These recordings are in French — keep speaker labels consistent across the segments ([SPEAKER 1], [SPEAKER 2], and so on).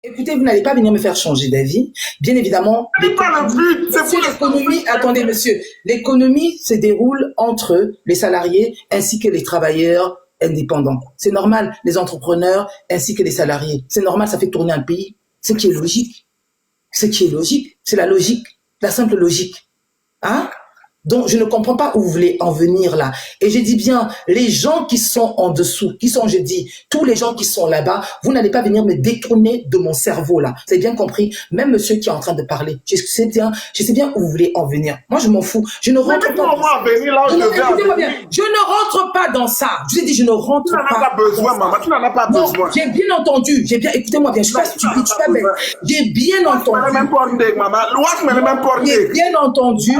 [SPEAKER 1] Écoutez, vous n'allez pas venir me faire changer d'avis. Bien évidemment,
[SPEAKER 2] C'est pas le but, c'est pour
[SPEAKER 1] l'économie, attendez monsieur, l'économie se déroule entre les salariés ainsi que les travailleurs indépendants. C'est normal, les entrepreneurs ainsi que les salariés. C'est normal, ça fait tourner un pays. Ce qui est logique. Ce qui est logique, c'est la logique, la simple logique. Hein? Donc, je ne comprends pas où vous voulez en venir là. Et je dis bien, les gens qui sont en dessous, qui sont, je dis, tous les gens qui sont là-bas, vous n'allez pas venir me détourner de mon cerveau là. Vous avez bien compris? Même monsieur qui est en train de parler, je sais bien où vous voulez en venir. Moi, je m'en fous. Je ne rentre pas. Écoutez-moi bien. Je ne rentre pas dans ça. Je vous ai dit, je ne rentre pas.
[SPEAKER 2] Tu n'en as pas besoin, maman. Tu n'en as pas besoin.
[SPEAKER 1] J'ai bien entendu. Écoutez-moi bien. Je suis pas stupide. Je suis pas bête. J'ai bien entendu. J'ai bien entendu,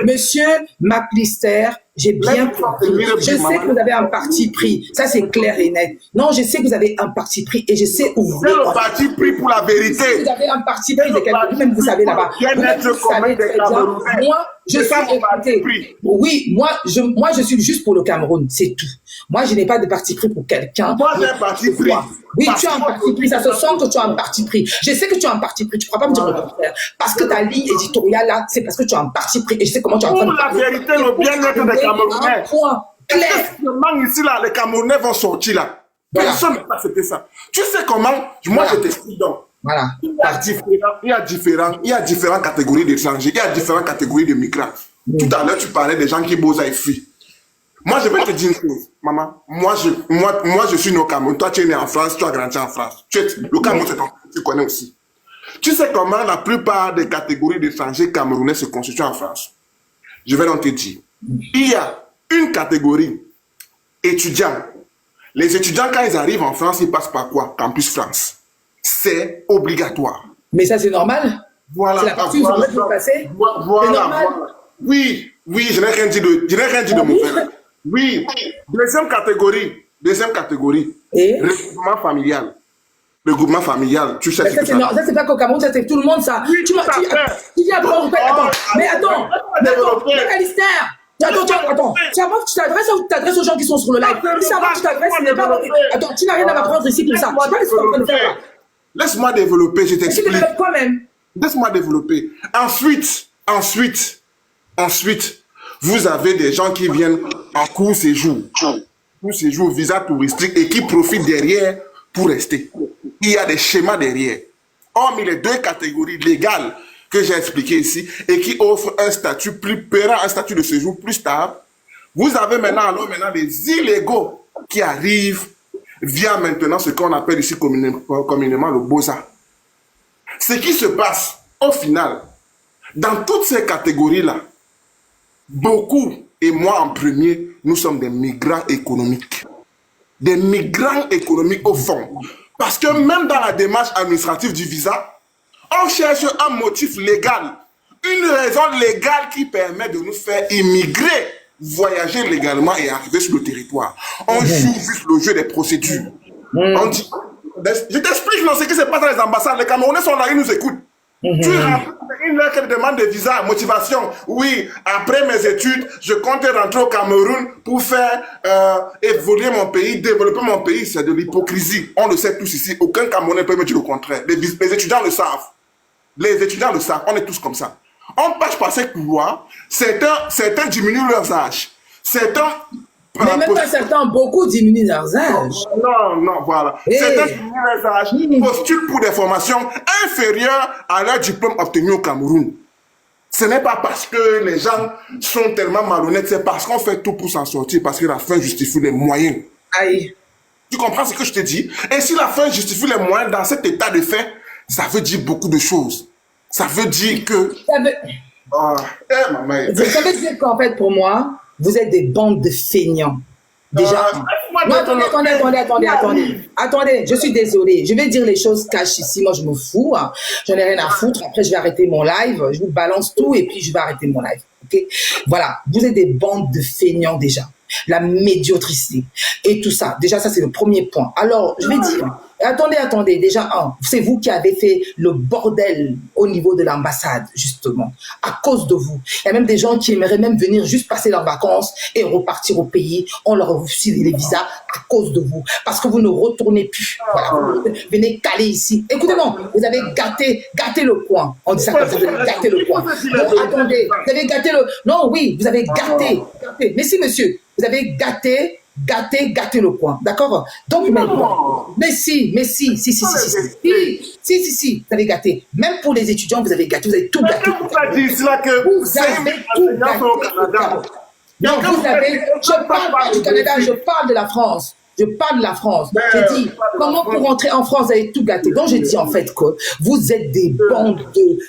[SPEAKER 1] Monsieur McAllister, j'ai bien compris. Je sais que vous avez un parti pris. Ça, c'est clair et net. Non, je sais que vous avez un parti pris et je sais où vous voulez.
[SPEAKER 2] C'est le parti pris pour la vérité.
[SPEAKER 1] Vous avez un parti pris de quelqu'un. Vous-même, vous savez là-bas. Vous savez très bien. Moi, je suis écouté. Oui, moi, je suis juste pour le Cameroun. C'est tout. Moi, je n'ai pas de parti pris pour quelqu'un.
[SPEAKER 2] Moi, j'ai un parti pris.
[SPEAKER 1] Oui, tu as un parti pris. Ça se sent que tu as un parti pris. Je sais que tu as un parti pris. Tu ne pourras pas me dire le contraire. Parce que ta ligne éditoriale là, c'est parce que tu as un parti pris. Et je sais comment tu es en train de
[SPEAKER 2] parler. Pour la vérité, le bien-être des Camerounais. Clair. Ici, là, les Camerounais vont sortir là. Personne n'a accepté ça. Tu sais comment? Moi, je t'explique donc.
[SPEAKER 1] Voilà.
[SPEAKER 2] Il y a différentes catégories d'étrangers. Il y a différentes catégories de migrants. Tout à l'heure, tu parlais des gens qui bossent et fuient. Moi, je vais te dire une chose, maman. Moi, je suis né au Cameroun. Toi, tu es né en France, tu as grandi en France. Le Cameroun, c'est ton, tu connais aussi. Tu sais comment la plupart des catégories d'étrangers camerounais se constituent en France? Je vais donc te dire. Il y a une catégorie étudiants. Les étudiants, quand ils arrivent en France, ils passent par quoi? Campus France. C'est obligatoire.
[SPEAKER 1] Mais ça, c'est normal?
[SPEAKER 2] Voilà.
[SPEAKER 1] C'est la partie où vous devez passer?
[SPEAKER 2] Voilà.
[SPEAKER 1] C'est normal?
[SPEAKER 2] Oui, je n'ai rien dit de mauvais. Oui. Deuxième catégorie.
[SPEAKER 1] Et?
[SPEAKER 2] Regroupement familial. Tu sais
[SPEAKER 1] ça, c'est pas qu'au Cameroun, ça, c'est tout le monde, ça.
[SPEAKER 2] Oui,
[SPEAKER 1] tu dis après, attends. Mais attends. McAllister. Attends. Tu t'adresses aux gens qui sont sur le live. Si avant tu t'adresses, ce n'est pas. Attends, tu n'as rien à m'apprendre ici pour ça. Je sais pas ce que tu es en train de faire là.
[SPEAKER 2] Laisse-moi développer, je t'explique.
[SPEAKER 1] Tu développes quoi même?
[SPEAKER 2] Laisse-moi développer. Ensuite, vous avez des gens qui viennent en court séjour. Visa touristique et qui profitent derrière pour rester. Il y a des schémas derrière. Hormis les deux catégories légales que j'ai expliquées ici et qui offrent un statut plus pérenne, un statut de séjour plus stable, vous avez maintenant les illégaux qui arrivent via maintenant ce qu'on appelle ici communément le BOSA. Ce qui se passe au final, dans toutes ces catégories-là, beaucoup, et moi en premier, nous sommes des migrants économiques. Des migrants économiques au fond. Parce que même dans la démarche administrative du visa, on cherche un motif légal, une raison légale qui permet de nous faire immigrer, voyager légalement et arriver sur le territoire. On joue juste le jeu des procédures. On dit, je t'explique ce qui se passe dans les ambassades. Les Camerounais sont là, ils nous écoutent. Tu rentres une lettre de demande de visa, motivation. Oui, après mes études, je compte rentrer au Cameroun pour faire évoluer mon pays, développer mon pays. C'est de l'hypocrisie. On le sait tous ici. Aucun Camerounais peut me dire le contraire. Les étudiants le savent. Les étudiants le savent. On est tous comme ça. On passe par ces couloirs. Certains diminuent leurs âges. Certains...
[SPEAKER 1] Mais même pas certains, beaucoup diminuent leurs âges.
[SPEAKER 2] Non, voilà. Certains diminuent leurs âges, postulent pour des formations inférieures à leur diplôme obtenu au Cameroun. Ce n'est pas parce que les gens sont tellement malhonnêtes, c'est parce qu'on fait tout pour s'en sortir, parce que la fin justifie les moyens.
[SPEAKER 1] Aïe.
[SPEAKER 2] Tu comprends ce que je te dis? Et si la fin justifie les moyens dans cet état de fait, ça veut dire beaucoup de choses. Ça veut dire que... Ça
[SPEAKER 1] veut dire qu'en fait, pour moi, vous êtes des bandes de feignants. Déjà. Non, attendez, je suis désolée. Je vais dire les choses cash ici. Moi, je me fous. Hein. J'en ai rien à foutre. Après, je vais arrêter mon live. Je vous balance tout et puis je vais arrêter mon live. Ok? Voilà. Vous êtes des bandes de feignants déjà. La médiocrité et tout ça. Déjà, ça, c'est le premier point. Alors, je vais dire, Attendez, déjà, c'est vous qui avez fait le bordel au niveau de l'ambassade, justement, à cause de vous. Il y a même des gens qui aimeraient même venir juste passer leurs vacances et repartir au pays. On leur refuse les visas à cause de vous, parce que vous ne retournez plus. Voilà, vous venez caler ici. Écoutez-moi, vous avez gâté le coin. On dit ça comme ça, vous avez gâté le coin. Non, attendez, vous avez gâté le... Non, oui, vous avez gâté. Mais si, monsieur, vous avez gâté le coin, d'accord? Donc maintenant, mais si, vous avez gâté. Même pour les étudiants, vous avez gâté, vous avez tout gâté.
[SPEAKER 2] Vous avez tout gâté.
[SPEAKER 1] Donc vous avez, je parle pas du Canada, je parle de la France. Je parle de la France. Je dis, comment pour rentrer en France, vous avez tout gâté. Donc, je dis en fait que vous êtes des bandes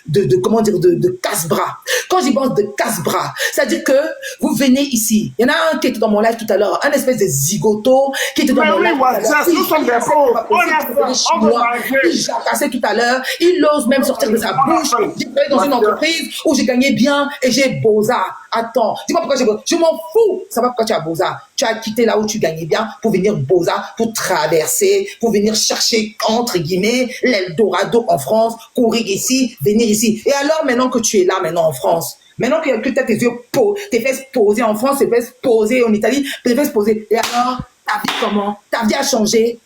[SPEAKER 1] de casse-bras. Quand j'y pense de casse-bras, c'est-à-dire que vous venez ici. Il y en a un qui était dans mon live tout à l'heure, un espèce de zigoto qui était dans mon live.
[SPEAKER 2] Nous sommes des pauvres.
[SPEAKER 1] Il jacassait tout à l'heure. Il ose même sortir de sa bouche. J'ai travaillé dans une entreprise où j'ai gagné bien et j'ai Beaux-Arts. Attends, dis-moi pourquoi je m'en fous. Ça va pourquoi tu as Beaux-Arts. Tu as quitté là où tu gagnais bien pour venir Beaux-Arts, pour traverser, pour venir chercher, entre guillemets, l'Eldorado en France, courir ici, venir ici. Et alors, maintenant que tu es là, maintenant en France, maintenant que tu as tes fesses posées en France, tes fesses posées en Italie, tes fesses posées. Et alors, ta vie comment? Ta vie a changé?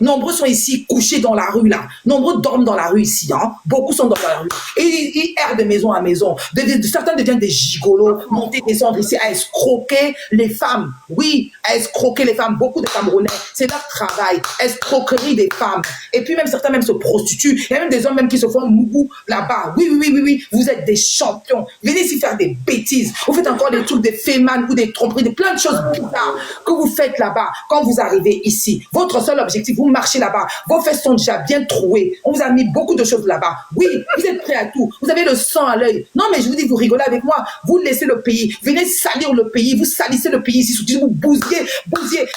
[SPEAKER 1] Nombreux sont ici couchés dans la rue là. Nombreux dorment dans la rue ici. Beaucoup sont dans la rue. Et ils errent de maison à maison. Certains deviennent des gigolos, monter, descendre ici à escroquer les femmes. Oui, à escroquer les femmes. Beaucoup de Camerounais, c'est leur travail. Escroquerie des femmes. Et puis même certains même se prostituent. Il y a même des hommes même qui se font mougou là-bas. Oui. Vous êtes des champions. Venez ici faire des bêtises. Vous faites encore des trucs de féman ou des tromperies, de plein de choses bizarres que vous faites là-bas. Quand vous arrivez ici, votre seul objectif, vous marchez là-bas, vos fesses sont déjà bien trouées, on vous a mis beaucoup de choses là-bas. Oui, vous êtes prêts à tout, vous avez le sang à l'œil. Non, mais je vous dis, vous rigolez avec moi, vous laissez le pays, venez salir le pays, vous salissez le pays ici, vous bousillez.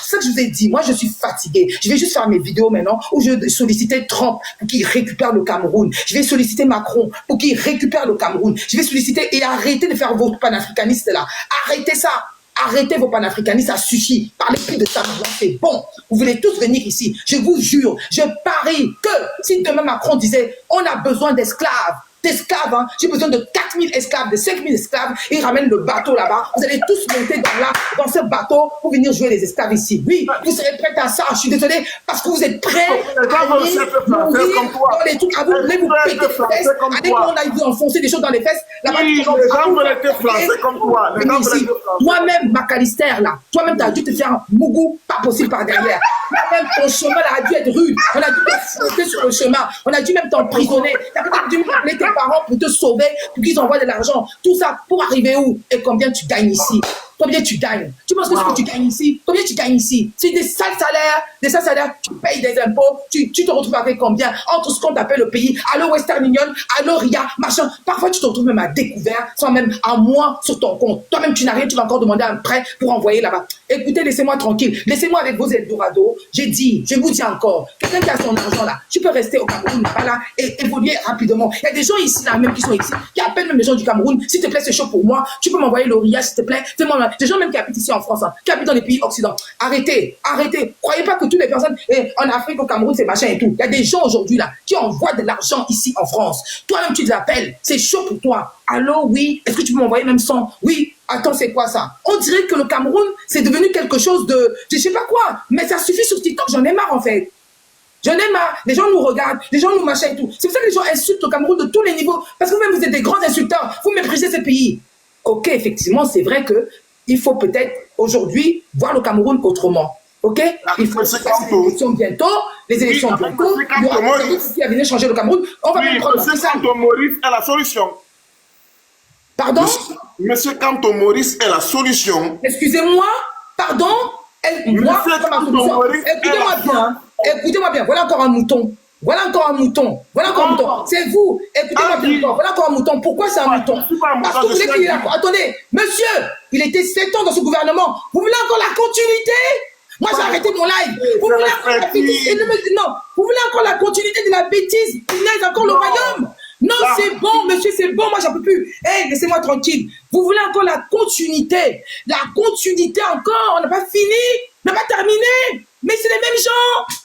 [SPEAKER 1] C'est ça que je vous ai dit, moi je suis fatigué. Je vais juste faire mes vidéos maintenant où je vais solliciter Trump pour qu'il récupère le Cameroun. Je vais solliciter Macron pour qu'il récupère le Cameroun. Je vais solliciter et arrêtez de faire vos panafricanistes là. Arrêtez ça. Arrêtez vos panafricanistes, ça suffit. Parlez plus de ça, c'est bon. Vous voulez tous venir ici. Je vous jure, je parie que si demain Macron disait on a besoin d'esclaves, j'ai besoin de 4000 esclaves, de 5000 esclaves, et il ramène le bateau là-bas. Vous allez tous monter dans ce bateau pour venir jouer les esclaves ici. Oui, vous serez prêts à ça. Je suis désolé parce que vous êtes prêts à aller mourir dans les trucs. Vous voulez vous péter les fesses. Allez, on a vous enfoncer des choses dans les fesses. Là-bas,
[SPEAKER 2] les gens veulent être français comme toi.
[SPEAKER 1] Toi-même, Macalister, là, toi-même, tu as dû te faire un mougou pas possible par derrière. Toi-même, ton chemin là, a dû être rude. On a dû te fouetter sur le chemin. On a dû même t'emprisonner. Tu as peut-être dû appeler tes parents pour te sauver, pour qu'ils envoient de l'argent. Tout ça pour arriver où? Et combien tu gagnes ici? Combien tu gagnes? Tu penses que ce que tu gagnes ici? Combien tu gagnes ici? C'est des sales salaires, tu payes des impôts, tu te retrouves avec combien? Entre ce qu'on t'appelle le pays, allô Western Union, allô RIA, machin. Parfois, tu te retrouves même à découvert, sans même un mois sur ton compte. Toi-même, tu n'as rien, tu vas encore demander un prêt pour envoyer là-bas. Écoutez, laissez-moi tranquille. Laissez-moi avec vos Eldorado. J'ai dit, je vous dis encore, quelqu'un qui a son argent là, tu peux rester au Cameroun, pas là, et évoluer rapidement. Il y a des gens ici, là, même qui sont ici, qui appellent même les gens du Cameroun. S'il te plaît, c'est chaud pour moi. Tu peux m'envoyer le RIA, s'il te plaît. Fais-moi des gens même qui habitent ici en France, qui habitent dans les pays occidentaux. Arrêtez. Croyez pas que toutes les personnes en Afrique, au Cameroun, c'est machin et tout. Il y a des gens aujourd'hui là qui envoient de l'argent ici en France. Toi-même, tu les appelles. C'est chaud pour toi. Allô, oui. Est-ce que tu peux m'envoyer même 100? Oui. Attends, c'est quoi ça? On dirait que le Cameroun, c'est devenu quelque chose de... Je sais pas quoi. Mais ça suffit sur TikTok. J'en ai marre en fait. J'en ai marre. Les gens nous regardent. Les gens nous machin et tout. C'est pour ça que les gens insultent le Cameroun de tous les niveaux. Parce que vous-même, vous êtes des grands insulteurs. Vous méprisez ce pays. Ok, effectivement, c'est vrai que il faut peut-être aujourd'hui voir le Cameroun autrement. Ok? Il faut les élections bientôt. Les élections bientôt. Il y aura quelqu'un qui va venir changer le Cameroun. On va même prendre
[SPEAKER 2] ça. Kanto Maurice est la solution.
[SPEAKER 1] Pardon?
[SPEAKER 2] Monsieur Kanto Maurice est la solution.
[SPEAKER 1] Excusez-moi? Pardon? Moi, Écoutez-moi bien. Voilà encore un mouton. C'est vous. Écoutez-moi bien. Voilà encore un mouton. Pourquoi c'est un mouton? Parce que vous voulez qu'il ait la... Attendez, monsieur, il était 7 ans dans ce gouvernement. Vous voulez encore la continuité? Moi, j'ai arrêté mon live. Vous voulez encore la bêtise? Non. Vous voulez encore la continuité de la bêtise? Punaise, encore le royaume? Non, c'est bon, monsieur, c'est bon. Moi, j'en peux plus. Hey, laissez-moi tranquille. Vous voulez encore la continuité? La continuité encore? On n'a pas fini? On n'a pas terminé? Mais c'est les mêmes gens.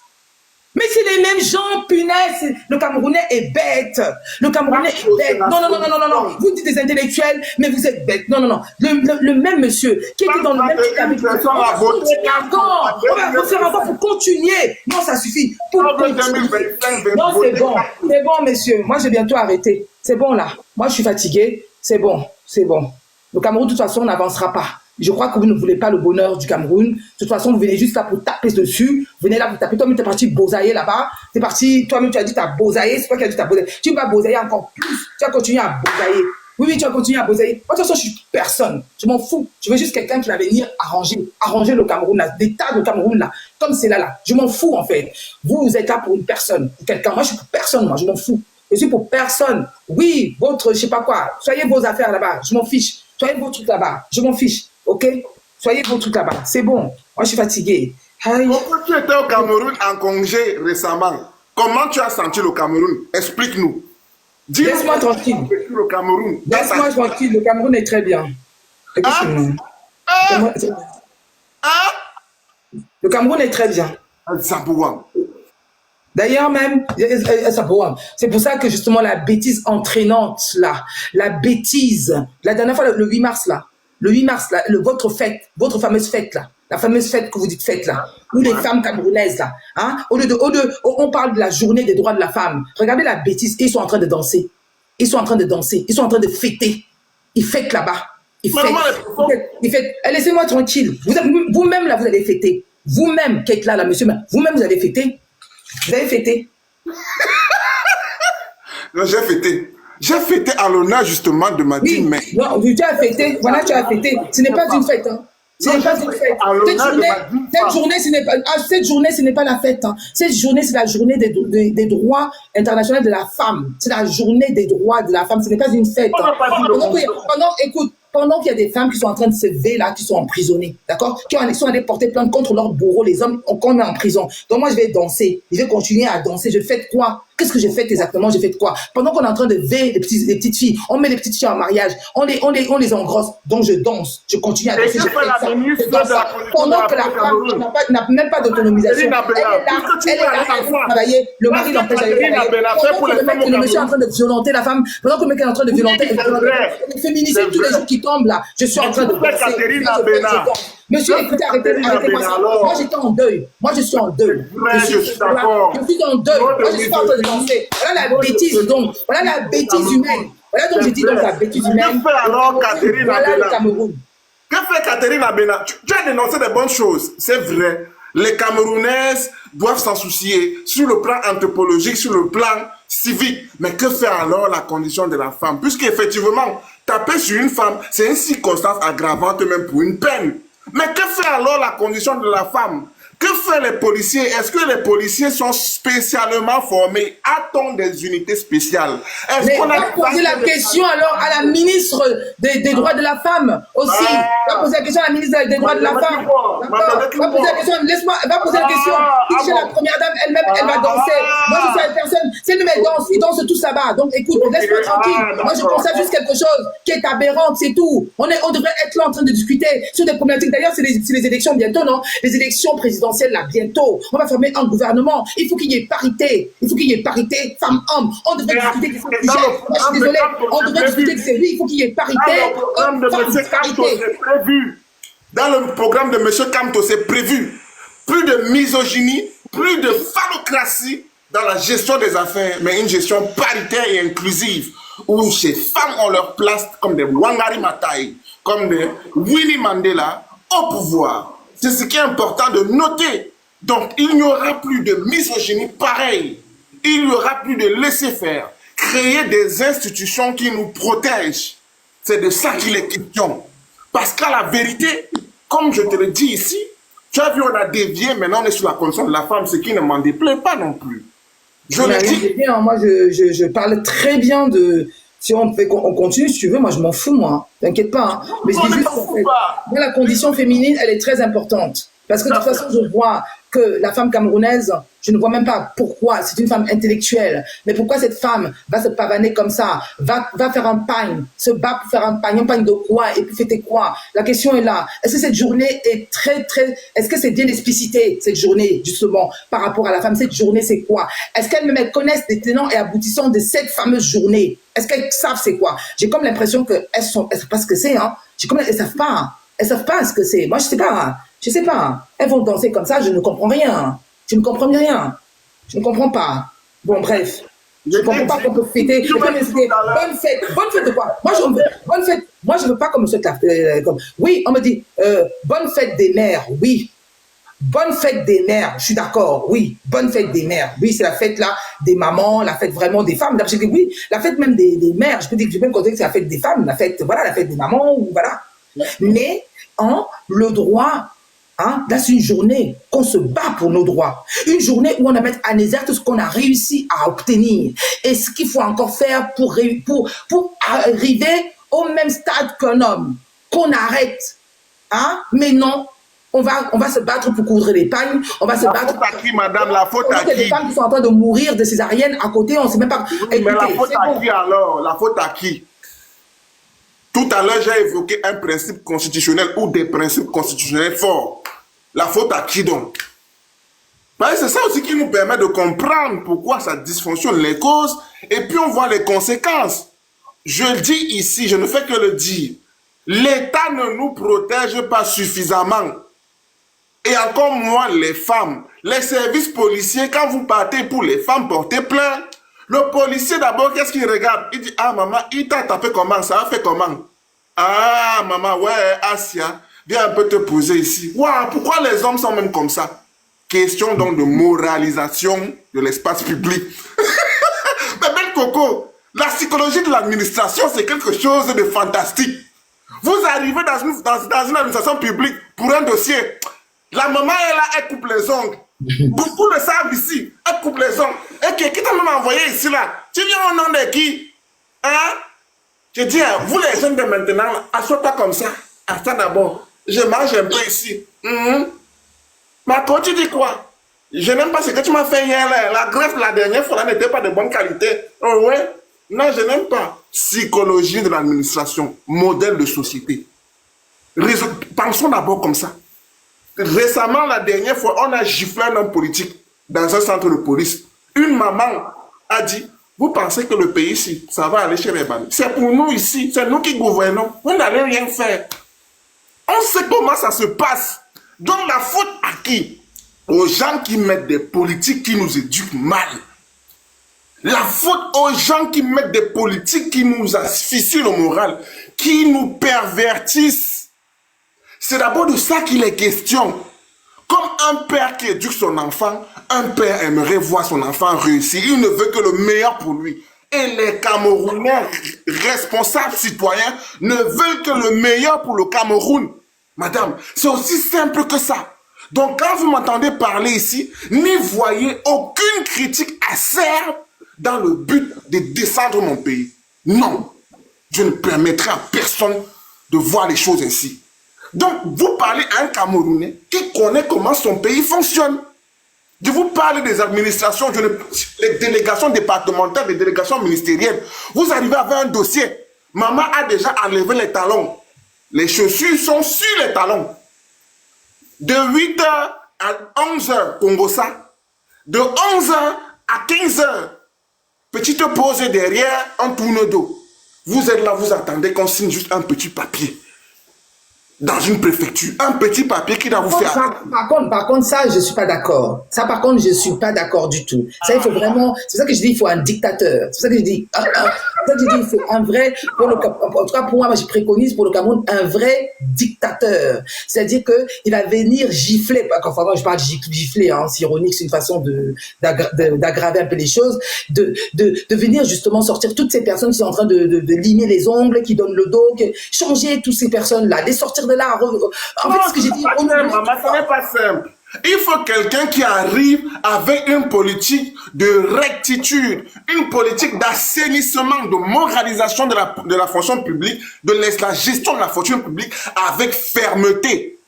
[SPEAKER 1] Mais c'est les mêmes gens, punaise. Le Camerounais est bête. Le Camerounais est bête. Non, non, non, non, non, non, non. Vous dites des intellectuels, mais vous êtes bêtes. Non, non, non. Le même monsieur qui était dans le même truc avec nous. On va continuer encore. On va refaire encore pour continuer. Non, ça suffit. Pour continuer. Non, c'est bon. C'est bon, messieurs. Moi, j'ai bientôt arrêté. C'est bon, là. Moi, je suis fatigué. C'est bon. C'est bon. Le Cameroun, de toute façon, n'avancera pas. Je crois que vous ne voulez pas le bonheur du Cameroun. De toute façon, vous venez juste là pour taper dessus. Vous venez là pour taper. Toi-même, t'es parti bosailler là-bas. T'es parti, toi-même, tu as dit t'as bosaillé. C'est toi qui as dit t'as bosaillé. Tu vas bosailler encore plus. Tu vas continuer à bosailler. Oui, oui, tu vas continuer à bosailler. Moi, de toute façon, je suis personne. Je m'en fous. Je veux juste quelqu'un qui va venir arranger le Cameroun là, l'état du Cameroun là, comme c'est là. Je m'en fous, en fait. Vous êtes là pour une personne, pour quelqu'un. Moi, je suis pour personne, moi. Je m'en fous. Je suis pour personne. Oui, votre, je sais pas quoi. Soyez vos affaires là-bas. Je m'en fiche. Soyez vos trucs là-bas. Je m'en fiche. OK? Soyez vos trucs là-bas. C'est bon. Moi, je suis fatigué. Aïe.
[SPEAKER 2] Pourquoi tu étais au Cameroun en congé récemment? Comment tu as senti le Cameroun? Explique-nous.
[SPEAKER 1] Laisse-moi tranquille.
[SPEAKER 2] Le Cameroun.
[SPEAKER 1] Laisse-moi tranquille. Le Cameroun est très bien. Le Cameroun est très bien. D'ailleurs même, c'est pour ça que justement la bêtise entraînante là, la bêtise, la dernière fois le 8 mars là, votre fête, votre fameuse fête là, la fameuse fête que vous dites fête là, où les femmes camerounaises là, hein, on parle de la journée des droits de la femme. Regardez la bêtise, ils sont en train de danser, ils sont en train de fêter, ils fêtent là-bas, ils fêtent. Laissez-moi tranquille. Vous-même là, vous allez fêter. Vous-même qui êtes là, monsieur, vous-même vous allez fêter. Vous avez fêté?
[SPEAKER 2] Non, j'ai fêté. J'ai fêté à l'honneur justement de ma team.
[SPEAKER 1] Mais... Non, tu as fêté. Voilà, tu as fêté. Ce n'est pas une fête. Hein. Ce n'est pas une fête. Cette journée, ce n'est pas la fête. Hein. Cette journée, c'est la journée des droits internationaux de la femme. C'est la journée des droits de la femme. Ce n'est pas une fête. Hein. Pendant qu'il y a des femmes qui sont en train de se lever là, qui sont emprisonnées, d'accord, qui sont allées porter plainte contre leurs bourreaux, les hommes qu'on met en prison. Donc moi, je vais danser, je vais continuer à danser. Je fais quoi? Qu'est-ce que j'ai fait exactement? J'ai fait quoi? Pendant qu'on est en train de veiller les petites filles, on met les petites filles en mariage, on les engrosse. Donc je danse, je continue à danser. Pendant que la femme n'a même pas d'autonomisation, elle est là, elle veut travailler. Le mari l'empêche d'aller travailler. Pendant que le monsieur est en train de violenter la femme, pendant que le mec est en train de violenter les féministes tous les jours qui tombent là, je suis en train de danser. Monsieur, écoutez, arrêtez-moi ça. Moi, j'étais en deuil. Moi, je suis en deuil. Je suis en deuil. Moi, je suis pas en train de danser. Voilà la bêtise, donc. Voilà la bêtise humaine. Voilà donc, je dis donc la bêtise humaine.
[SPEAKER 2] Que fait alors Catherine
[SPEAKER 1] Voilà le Cameroun.
[SPEAKER 2] Que fait Catherine Abena? Tu as dénoncé des bonnes choses, c'est vrai. Les Camerounaises doivent s'en soucier sur le plan anthropologique, sur le plan civique. Mais que fait alors la condition de la femme? Puisqu'effectivement, taper sur une femme, c'est une circonstance aggravante même pour une peine. Mais que fait alors la condition de la femme? Que font les policiers? Est-ce que les policiers sont spécialement formés? A-t-on des unités spéciales?
[SPEAKER 1] Mais on va poser la question alors à la ministre des droits de la femme aussi. Va poser la question à la ministre des droits de la femme. Va poser la question, va poser la question. Si la première dame elle-même, elle va danser. Moi, je suis une personne, c'est une danse, ils dansent tous là-bas. Donc écoute, laisse-moi tranquille. Moi, je constate juste quelque chose qui est aberrant, c'est tout. On devrait être là en train de discuter sur des problématiques. D'ailleurs, c'est les élections bientôt, non? Les élections présidentielles là bientôt. On va former un gouvernement. Il faut qu'il y ait parité. Il faut qu'il y ait parité femmes-hommes. On devrait discuter de ces sujets. Moi, je suis désolée. On devrait discuter de ces oui, il faut qu'il y ait parité.
[SPEAKER 2] Dans le programme de M. Kamto, c'est prévu. Plus de misogynie, plus de phallocratie dans la gestion des affaires, mais une gestion paritaire et inclusive, où ces femmes ont leur place comme des Wangari Maathai, comme des Winnie Mandela au pouvoir. C'est ce qui est important de noter. Donc, il n'y aura plus de misogynie pareille. Il n'y aura plus de laisser-faire. Créer des institutions qui nous protègent. C'est de ça qu'il est question. Parce qu'à la vérité, comme je te le dis ici, tu as vu, on a dévié, maintenant on est sur la condition de la femme, ce qui ne m'en déplaît pas non plus. Je le dis.
[SPEAKER 1] Bien, moi, je parle très bien de... Si on continue, si tu veux, moi je m'en fous, moi. T'inquiète pas. Hein. Mais c'est juste en fait, moi, la condition féminine, elle est très importante. Parce que de toute façon, je vois que la femme camerounaise, Je ne vois même pas pourquoi. C'est une femme intellectuelle. Mais pourquoi cette femme va se pavaner comme ça, va faire un pagne, se bat pour faire un pagne de quoi et puis fêter quoi? La question est là. Est-ce que cette journée est est-ce que c'est bien explicité, cette journée, justement, par rapport à la femme? Cette journée, c'est quoi? Est-ce qu'elles même connaissent les tenants et aboutissants de cette fameuse journée? Est-ce qu'elles savent c'est quoi? J'ai comme l'impression qu'elles savent pas ce que c'est, hein. Elles savent pas. Elles savent pas ce que c'est. Moi, je sais pas. Je sais pas. Elles vont danser comme ça, je ne comprends rien. Je ne comprends rien. Je ne comprends pas. Bon, bref. Je ne comprends pas qu'on peut fêter. Bonne fête. Bonne fête de quoi? Bonne fête. Moi, je veux pas comme ça. Oui, on me dit, bonne fête des mères. Oui. Bonne fête des mères. Je suis d'accord. Oui. Bonne fête des mères. Oui, c'est la fête là des mamans, la fête vraiment des femmes. Je dis oui, la fête même des mères. Je peux dire que je peux me considérer que c'est la fête des femmes, la fête des mamans, ou voilà. Mais, le droit, hein, là, c'est une journée qu'on se bat pour nos droits. Une journée où on a mis en exergue tout ce qu'on a réussi à obtenir. Et ce qu'il faut encore faire pour arriver au même stade qu'un homme. Qu'on arrête. Hein? Mais non. On va se battre pour coudre les pagnes. On va se battre.
[SPEAKER 2] La faute à qui, madame? La faute à qui?
[SPEAKER 1] Il y a des femmes qui sont en train de mourir de césarienne à côté. On ne sait même pas.
[SPEAKER 2] Oui, mais la faute à qui alors? La faute à qui? Tout à l'heure, j'ai évoqué un principe constitutionnel ou des principes constitutionnels forts. La faute à qui donc? C'est ça aussi qui nous permet de comprendre pourquoi ça dysfonctionne, les causes, et puis on voit les conséquences. Je le dis ici, je ne fais que le dire. L'État ne nous protège pas suffisamment. Et encore moins les femmes. Les services policiers, quand vous partez pour les femmes porter plainte, le policier d'abord, qu'est-ce qu'il regarde? Il dit, ah maman, il t'a tapé comment? Ça a fait comment? Ah maman, ouais, Asia, viens un peu te poser ici. Waouh, pourquoi les hommes sont même comme ça? Question donc de moralisation de l'espace public. Mais Ben Coco, la psychologie de l'administration, c'est quelque chose de fantastique. Vous arrivez dans une administration publique pour un dossier. La maman est là, elle coupe les ongles. Beaucoup le savent ici. Elle coupe les ongles. Et qui t'a même envoyé ici là? Tu viens au nom de qui? Hein? Je dis, vous les jeunes de maintenant, assois-toi comme ça. Attends d'abord. Je mange un peu ici. Marco, tu dis quoi? Je n'aime pas ce que tu m'as fait hier là. La greffe la dernière fois n'était pas de bonne qualité. Oh ouais? Non, je n'aime pas. Psychologie de l'administration, modèle de société. Pensons d'abord comme ça. Récemment, la dernière fois, on a giflé un homme politique dans un centre de police. Une maman a dit, vous pensez que le pays ici, ça va aller chez les bandits? C'est pour nous ici, c'est nous qui gouvernons. Vous n'allez rien faire. On sait comment ça se passe. Donc la faute à qui? Aux gens qui mettent des politiques qui nous éduquent mal. La faute aux gens qui mettent des politiques qui nous asphyxient le moral, qui nous pervertissent. C'est d'abord de ça qu'il est question. Comme un père qui éduque son enfant, un père aimerait voir son enfant réussir. Il ne veut que le meilleur pour lui. Et les Camerounais responsables citoyens ne veulent que le meilleur pour le Cameroun. Madame, c'est aussi simple que ça. Donc quand vous m'entendez parler ici, n'y voyez aucune critique acerbe dans le but de descendre mon pays. Non, je ne permettrai à personne de voir les choses ainsi. Donc, vous parlez à un Camerounais qui connaît comment son pays fonctionne. Je vous parle des administrations, les délégations départementales, les délégations ministérielles. Vous arrivez avec un dossier. Maman a déjà enlevé les talons. Les chaussures sont sur les talons. De 8h à 11h, Congossa. De 11h à 15h, petite pause derrière, un tourne dos. Vous êtes là, vous attendez qu'on signe juste un petit papier. Dans une préfecture, un petit papier qui doit vous faire...
[SPEAKER 1] Par contre, ça, je ne suis pas d'accord. Ça, par contre, je ne suis pas d'accord du tout. Ça, il faut vraiment... C'est ça que je dis, il faut un dictateur. C'est ça que je dis. Il faut un vrai... En tout cas, pour moi, je préconise pour le Cameroun un vrai dictateur. C'est-à-dire qu'il va venir gifler. Enfin, moi, je parle de gifler, hein, c'est ironique, c'est une façon d'aggraver un peu les choses. De venir justement sortir toutes ces personnes qui sont en train de limer les ongles, qui donnent le dos, changer toutes ces personnes-là, les sortir de là. En fait, ce que j'ai dit...
[SPEAKER 2] Maman, ça n'est pas simple. Il faut quelqu'un qui arrive avec une politique de rectitude, une politique d'assainissement, de moralisation de la fonction publique, de la gestion de la fonction publique avec fermeté.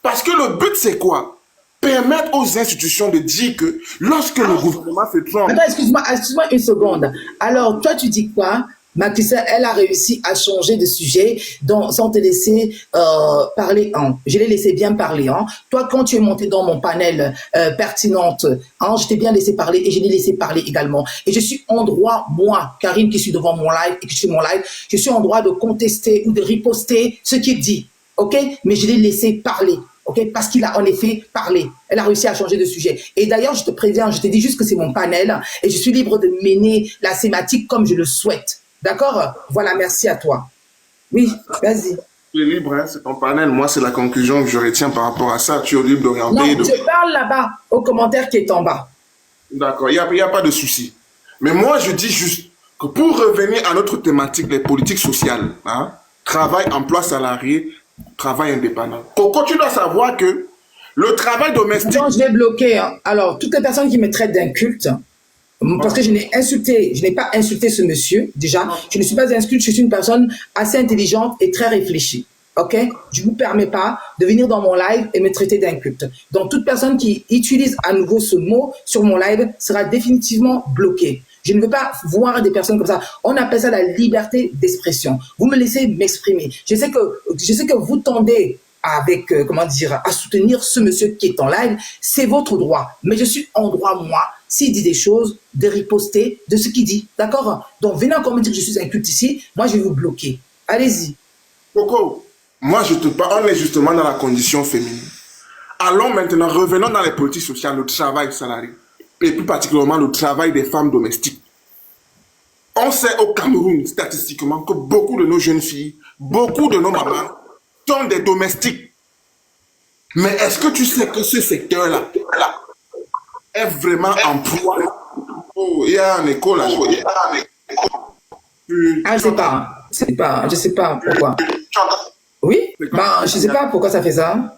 [SPEAKER 2] Parce que le but, c'est quoi? permettre aux institutions de dire que lorsque le gouvernement se trompe,
[SPEAKER 1] Attends, excuse-moi une seconde. Alors, toi, tu dis quoi? Macky Sall, elle a réussi à changer de sujet sans te laisser parler. Hein. Je l'ai laissé bien parler. Hein. Toi, quand tu es monté dans mon panel pertinente, hein, je t'ai bien laissé parler et je l'ai laissé parler également. Et je suis en droit, moi, Karine, qui suis devant mon live et qui suis mon live, je suis en droit de contester ou de riposter ce qu'il dit. OK? Mais je l'ai laissé parler. OK? Parce qu'il a en effet parlé. Elle a réussi à changer de sujet. Et d'ailleurs, je te préviens, je te dis juste que c'est mon panel et je suis libre de mener la thématique comme je le souhaite. D'accord? Voilà, merci à toi. Oui, vas-y.
[SPEAKER 2] tu es libre, hein, c'est ton panel. Moi, c'est la conclusion que je retiens par rapport à ça. Tu es libre
[SPEAKER 1] Non,
[SPEAKER 2] d'orienter.
[SPEAKER 1] je parle là-bas, au commentaire qui est en bas.
[SPEAKER 2] D'accord, il n'y a pas de souci. Mais moi, je dis juste que pour revenir à notre thématique, les politiques sociales, hein, travail, emploi salarié, travail indépendant. Coco, tu dois savoir que le travail domestique...
[SPEAKER 1] Non, je l'ai bloqué. Hein. Alors, toutes les personnes qui me traitent d'inculte, parce que je n'ai pas insulté ce monsieur, déjà. Je ne suis pas inculte, je suis une personne assez intelligente et très réfléchie. OK? Je ne vous permets pas de venir dans mon live et me traiter d'inculte. Donc, toute personne qui utilise à nouveau ce mot sur mon live sera définitivement bloquée. Je ne veux pas voir des personnes comme ça. On appelle ça la liberté d'expression. Vous me laissez m'exprimer. Je sais que vous tendez avec, à soutenir ce monsieur qui est en live. C'est votre droit. Mais je suis en droit, moi, s'il dit des choses, de riposter de ce qu'il dit. D'accord? Donc, venez encore me dire que je suis inculte ici. Moi, je vais vous bloquer. Allez-y.
[SPEAKER 2] Coco, moi, je te parle, on est justement dans la condition féminine. Allons maintenant, revenons dans les politiques sociales, le travail salarié, et plus particulièrement le travail des femmes domestiques. On sait au Cameroun, statistiquement, que beaucoup de nos jeunes filles, beaucoup de nos mamans sont des domestiques. Mais est-ce que tu sais que ce secteur-là est vraiment emploi? Oh, il y a un écho là.
[SPEAKER 1] Ah, je sais pas pourquoi. Oui? Ben, je sais pas pourquoi ça fait ça.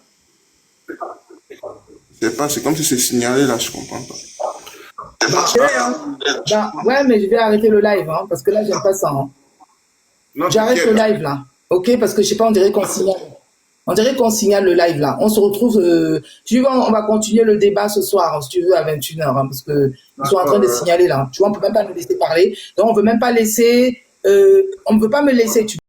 [SPEAKER 2] Je sais pas, c'est comme si c'est signalé là, je comprends pas.
[SPEAKER 1] Ouais, mais je vais arrêter le live, hein, parce que là, j'aime pas ça. Hein. J'arrête le live là. OK? Parce que je sais pas, on dirait qu'on signale. On dirait qu'on signale le live là. On se retrouve. Tu vois, on va continuer le débat ce soir, hein, si tu veux, à 21h, hein, parce que ils sont en train de signaler là. Tu vois, on peut même pas nous laisser parler. Donc, on veut même pas laisser. On ne veut pas me laisser.